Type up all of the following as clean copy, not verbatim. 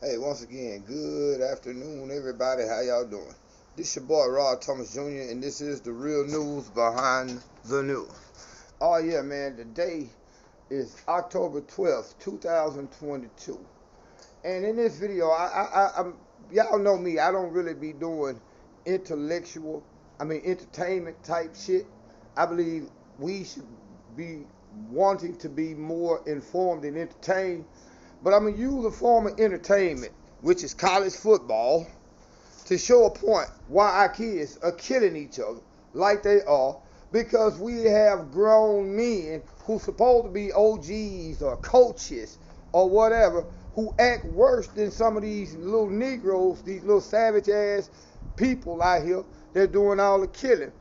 Hey, once again, good afternoon, everybody. How y'all doing? This your boy Rod Thomas Jr. and this is the real news behind the news. Oh yeah, man. Today is October 12th, 2022, and in this video, I'm y'all know me. I don't really be doing entertainment type shit. I believe we should be wanting to be more informed and entertained. But I'm going to use a form of entertainment, which is college football, to show a point why our kids are killing each other like they are, because we have grown men who supposed to be OGs or coaches or whatever, who act worse than some of these little Negroes, these little savage ass people out here that are doing all the killing.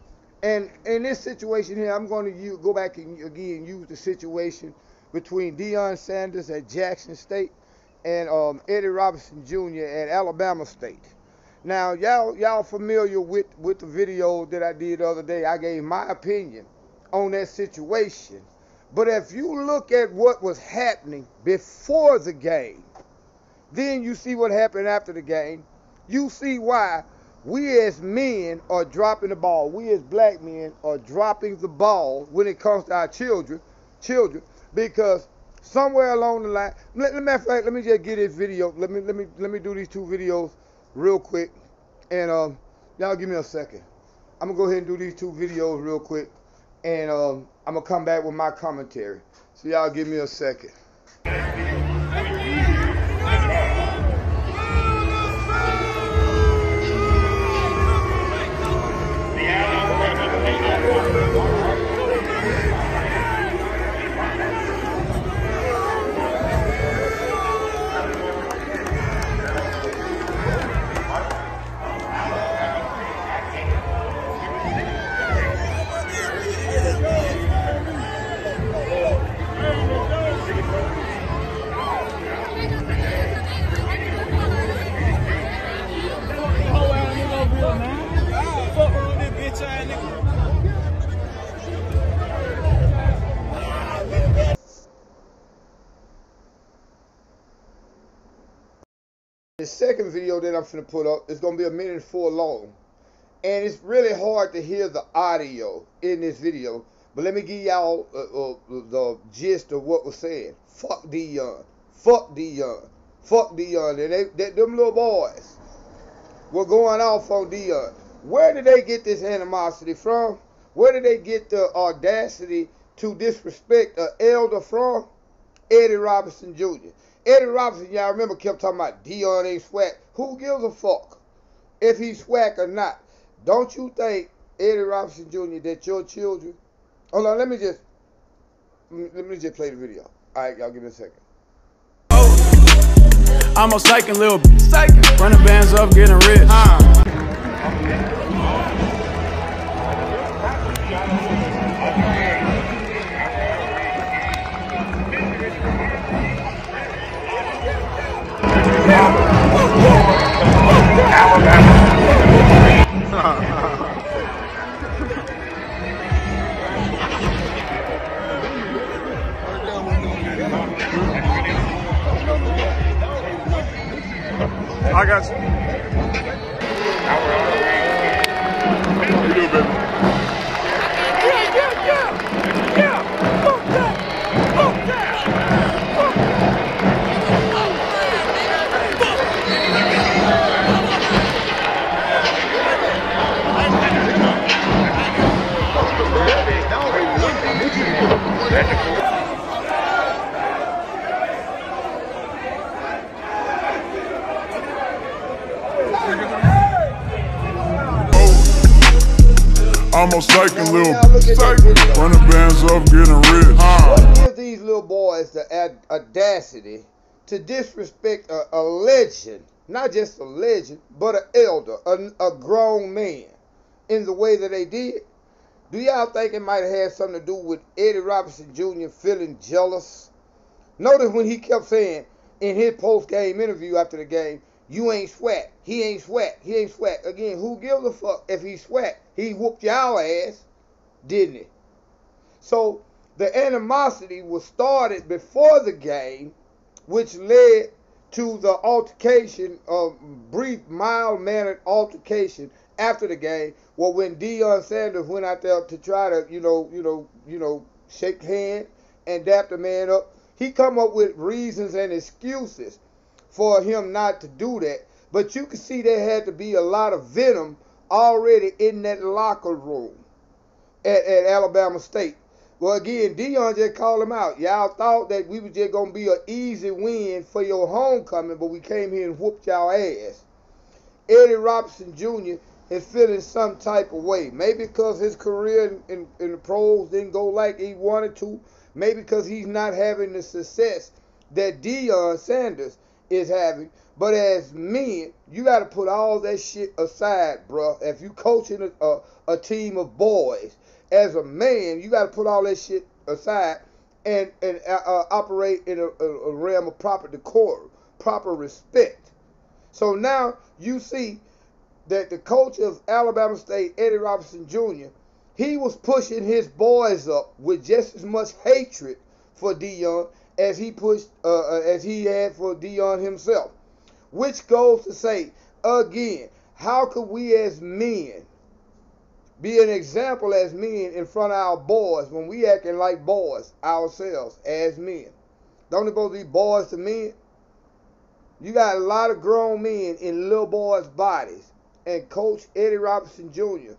And in this situation here, I'm going to go back and again use the situation between Deion Sanders at Jackson State and Eddie Robinson Jr. at Alabama State. Now, y'all familiar with the video that I did the other day? I gave my opinion on that situation. But if you look at what was happening before the game, then you see what happened after the game. You see why we as men are dropping the ball. We as black men are dropping the ball when it comes to our children, because somewhere along the line, let me just get this video. Let me do these two videos real quick, and y'all give me a second. I'm gonna go ahead and do these two videos real quick, and I'm gonna come back with my commentary. So y'all give me a second. The second video that I'm finna put up is gonna be 1:04 long, and it's really hard to hear the audio in this video. But let me give y'all the gist of what was said. Fuck Deion, fuck Deion, fuck Deion, and them little boys were going off on Deion. Where did they get this animosity from? Where did they get the audacity to disrespect an elder from? Eddie Robinson Jr. Eddie Robinson, y'all remember, kept talking about Deion ain't swag. Who gives a fuck if he's swag or not? Don't you think, Eddie Robinson Jr., that your children... Hold on, let me just play the video. All right, y'all give me a second. I'm a psyching little bitch. Running bands up, getting rich. I got you. You do, baby. Yeah. Fuck that. Fuck that. Fuck almost like a little running bands up, getting rich. What gives these little boys the audacity to disrespect a legend, not just a legend, but an elder, a grown man, in the way that they did? Do y'all think it might have had something to do with Eddie Robinson Jr. feeling jealous? Notice when he kept saying in his post-game interview after the game, you ain't swag, he ain't swag, he ain't swag. Again, who gives a fuck if he's swag? He whooped y'all ass, didn't he? So the animosity was started before the game, which led to the altercation, brief, mild-mannered altercation after the game. Well, when Deion Sanders went out there to try to, shake hands and dap the man up, he come up with reasons and excuses for him not to do that. But you can see there had to be a lot of venom already in that locker room at Alabama State. Well, again, Deion just called him out. Y'all thought that we was just going to be an easy win for your homecoming, but we came here and whooped y'all ass. Eddie Robinson Jr. is feeling some type of way. Maybe because his career in the pros didn't go like he wanted to. Maybe because he's not having the success that Deion Sanders is having. But as men, you got to put all that shit aside, bruh. If you coaching a team of boys, as a man, you got to put all that shit aside and operate in a realm of proper decorum, proper respect. So now you see that the coach of Alabama State, Eddie Robinson Jr., he was pushing his boys up with just as much hatred for Deion as he had for Deion himself. Which goes to say, again, how could we as men be an example as men in front of our boys when we acting like boys ourselves as men? Don't it supposed to be boys to men? You got a lot of grown men in little boys' bodies. And Coach Eddie Robinson Jr.,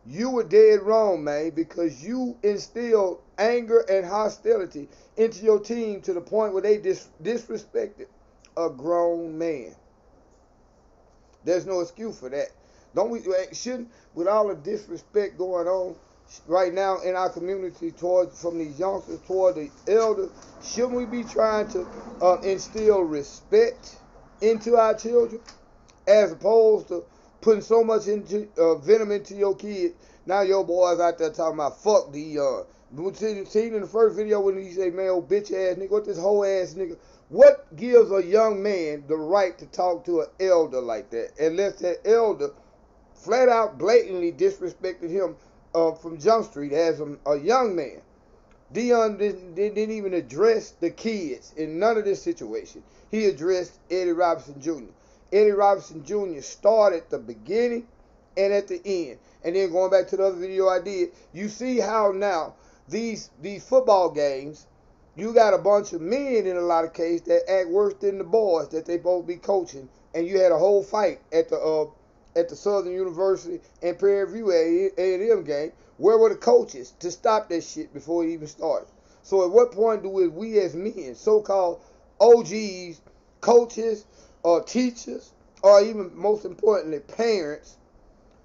you were dead wrong, man, because you instilled anger and hostility into your team to the point where they disrespected a grown man. There's no excuse for that. Shouldn't, with all the disrespect going on right now in our community from these youngsters toward the elders, shouldn't we be trying to instill respect into our children as opposed to putting so much venom into your kids? Now your boys out there talking about fuck Deion. Seen in the first video when he say, man, old bitch ass nigga, what this whole ass nigga? What gives a young man the right to talk to an elder like that? Unless that elder flat out blatantly disrespected him from Jump Street as a young man. Deion didn't even address the kids in none of this situation. He addressed Eddie Robinson Jr. Eddie Robinson Jr. started at the beginning and at the end. And then going back to the other video I did, you see how now these football games, you got a bunch of men in a lot of cases that act worse than the boys that they both be coaching. And you had a whole fight at the Southern University and Prairie View A&M game. Where were the coaches to stop that shit before it even started? So at what point do we as men, so-called OGs, coaches, or teachers, or even most importantly parents,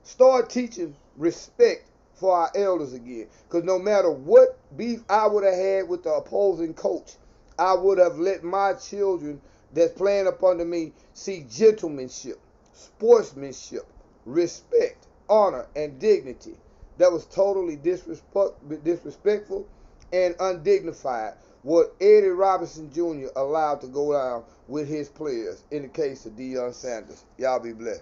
start teaching respect for our elders again? Because no matter what beef I would have had with the opposing coach, I would have let my children that's playing up under me see gentlemanship, sportsmanship, respect, honor, and dignity. That was totally disrespectful and undignified what Eddie Robinson Jr. allowed to go down with his players in the case of Deion Sanders. Y'all be blessed.